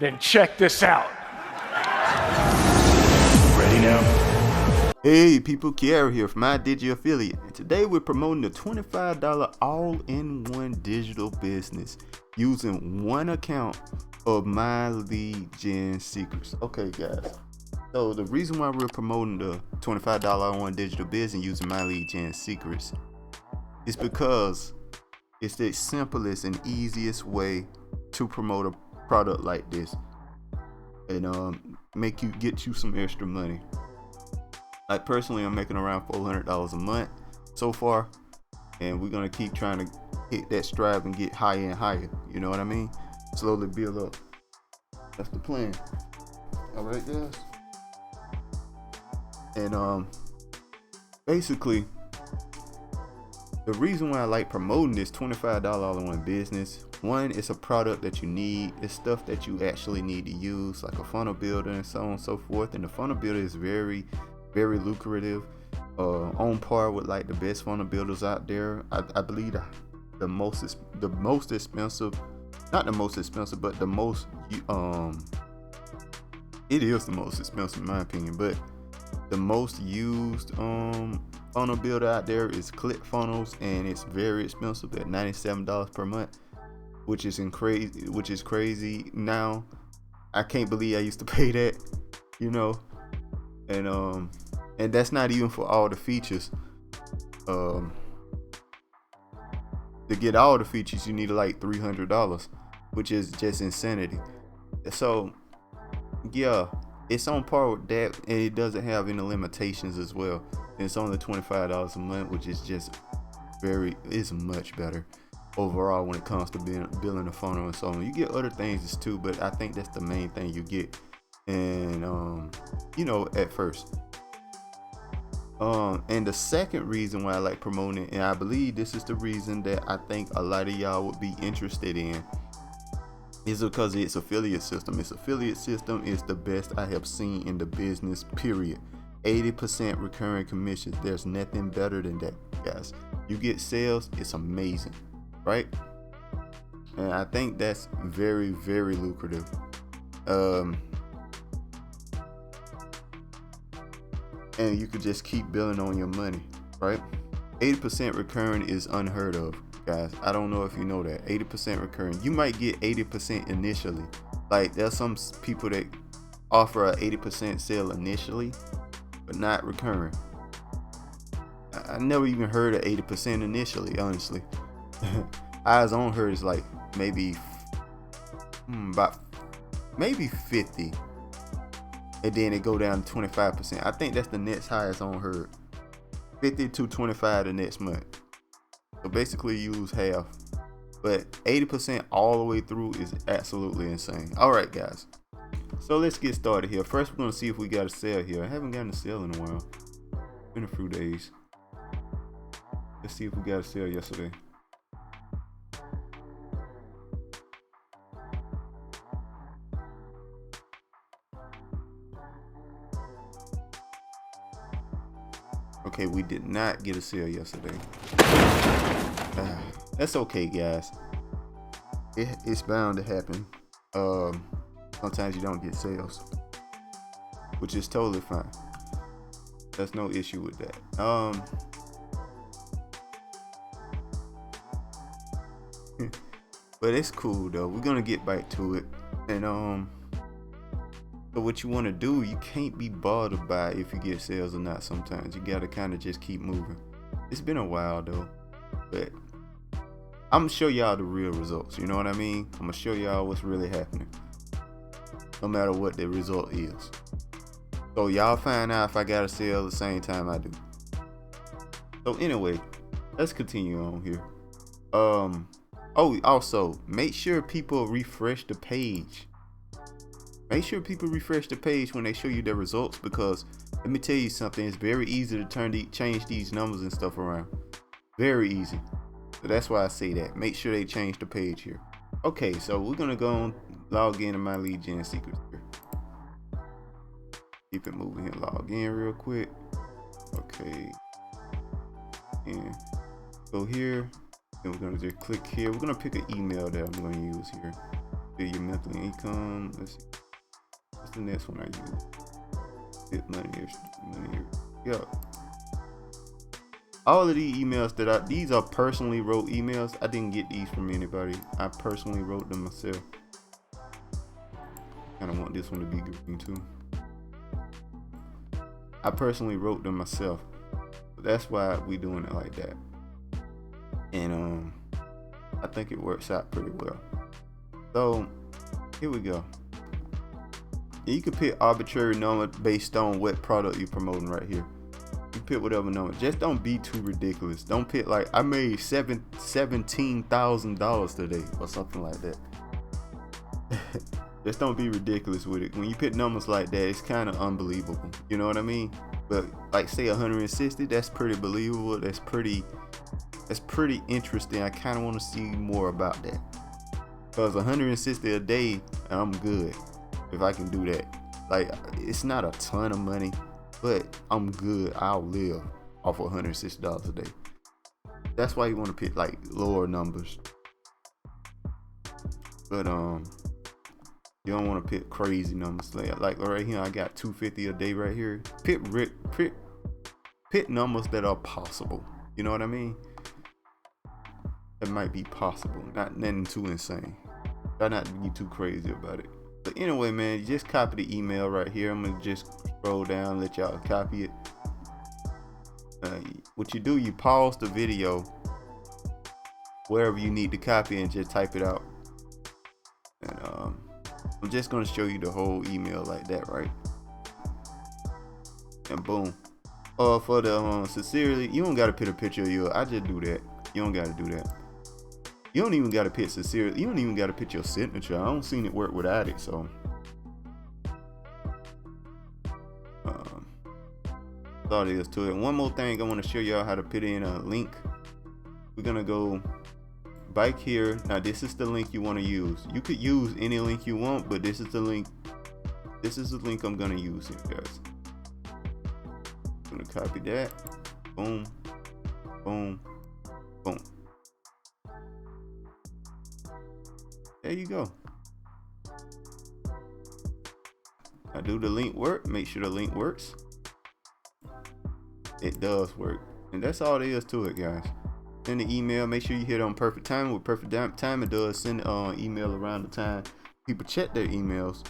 Then check this out. Ready now? Hey people, Kiara here from My Digi Affiliate, and today we're promoting the $25 all-in-one digital business using one account of My Lead Gen Secrets. Okay guys, so the reason why we're promoting the $25 all-in-one digital business using My Lead Gen Secrets is because it's the simplest and easiest way to promote a product like this and get you some extra money. Like personally, I'm making around $400 a month so far, and we're gonna keep trying to hit that strive and get higher and higher. You know what I mean? Slowly build up. That's the plan. All right, guys. And basically, the reason why I like promoting this $25 all-in-one business, one, it's a product that you need. It's stuff that you actually need to use, like a funnel builder and so on and so forth. And the funnel builder is very lucrative, on par with like the best funnel builders out there. I believe the most expensive, not the most expensive, but the most it is the most expensive in my opinion, but the most used funnel builder out there is ClickFunnels, and it's very expensive at $97 per month, which is crazy now. I can't believe I used to pay that, you know. And that's not even for all the features. To get all the features, you need like $300, which is just insanity. So yeah, it's on par with that, and it doesn't have any limitations as well. And it's only $25 a month, which is just is much better overall when it comes to building a funnel and so on. You get other things too, but I think that's the main thing you get. And you know, at first. And the second reason why I like promoting it, and I believe this is the reason that I think a lot of y'all would be interested in, is because its affiliate system. Its affiliate system is the best I have seen in the business, period. 80% recurring commissions. There's nothing better than that, guys. You get sales, it's amazing, right? And I think that's very lucrative. And you could just keep building on your money, right? 80% recurring is unheard of, guys. I don't know if you know that. 80% recurring. You might get 80% initially. Like there's some people that offer a 80% sale initially, but not recurring. I never even heard of 80% initially, honestly. Eyes on her is like maybe about maybe 50. And then it go down to 25%. I think that's the next highest on her. 50 to 25 the next month. So basically you lose half. But 80% all the way through is absolutely insane. Alright guys. So let's get started here. First we're gonna see if we got a sale here. I haven't gotten a sale in a while. Been a few days. Let's see if we got a sale yesterday. Okay, we did not get a sale yesterday. That's okay, guys. It's bound to happen. Sometimes you don't get sales, which is totally fine. There's no issue with that. But it's cool though. We're gonna get back to it. And but what you want to do, you can't be bothered by if you get sales or not. Sometimes you gotta kind of just keep moving. It's been a while though, but I'm gonna show y'all the real results. You know what I mean? I'm gonna show y'all what's really happening, no matter what the result is. So y'all find out if I got a sale at the same time I do. So anyway, let's continue on here. Oh, also make sure people refresh the page. Make sure people refresh the page when they show you their results, because let me tell you something, it's very easy to change these numbers and stuff around. Very easy. So that's why I say that. Make sure they change the page here. Okay, so we're gonna go and log in to My Lead Gen Secrets here. Keep it moving here. Log in real quick. Okay. And go here. And we're gonna just click here. We're gonna pick an email that I'm gonna use here. Fill your monthly income. Let's see. What's the next one I use? Get money. Yeah. All of these emails these are personally wrote emails. I didn't get these from anybody. I personally wrote them myself. Kind of want this one to be green too. I personally wrote them myself. So that's why we doing it like that. And I think it works out pretty well. So here we go. And you can pick arbitrary number based on what product you're promoting right here. You pick whatever number. Just don't be too ridiculous. Don't pick like I made $17,000 today or something like that. Just don't be ridiculous with it. When you pick numbers like that, it's kind of unbelievable. You know what I mean? But like say 160, that's pretty believable. That's pretty interesting. I kind of want to see more about that. Because 160 a day, I'm good if I can do that. Like it's not a ton of money, but I'm good. I'll live off of $160 a day. That's why you want to pick like lower numbers. But you don't want to pick crazy numbers. Like right here, I got 250 a day right here. Pick numbers that are possible. You know what I mean? That might be possible. Not nothing too insane. Try not to be too crazy about it. But anyway, man, you just copy the email right here. I'm gonna just scroll down, let y'all copy it. What you do, you pause the video wherever you need to copy and just type it out. And I'm just gonna show you the whole email like that, right? And boom. For the sincerely, you don't gotta put a picture of you. I just do that. You don't gotta do that. You don't even gotta put sincerely. You don't even gotta put your signature. I don't seen it work without it. So thought it is to it. One more thing, I want to show y'all how to put in a link. We're gonna go bike here. Now this is the link you want to use. You could use any link you want, but this is the link. This is the link I'm gonna use here, guys. I'm gonna copy that. Boom, boom, boom. There you go. Now do the link work? Make sure the link works. It does work. And that's all there is to it, guys. Send the email. Make sure you hit on perfect time. With perfect time, it does send email around the time people check their emails.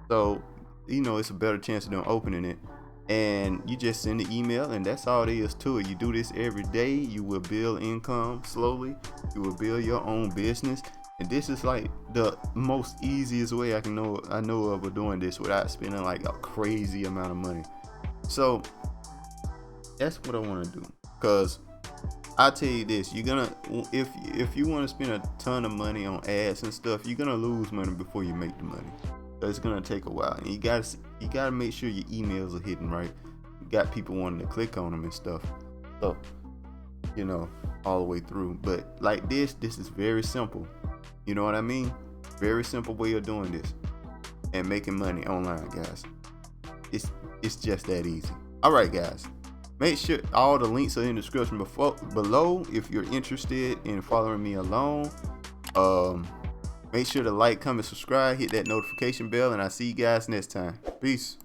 So, you know, it's a better chance of them opening it. And you just send the email, and that's all there is to it. You do this every day. You will build income slowly. You will build your own business. And this is like the most easiest way I know of doing this without spending like a crazy amount of money. So that's what I want to do. Cause I'll tell you this, you're gonna if you want to spend a ton of money on ads and stuff, you're gonna lose money before you make the money. So it's gonna take a while, and you gotta make sure your emails are hidden right. You got people wanting to click on them and stuff. So you know, all the way through. But like this is very simple. You know what I mean? Very simple way of doing this and making money online, guys. It's just that easy. All right, guys. Make sure all the links are in the description below if you're interested in following me along. Make sure to like, comment, subscribe, hit that notification bell, and I'll see you guys next time. Peace.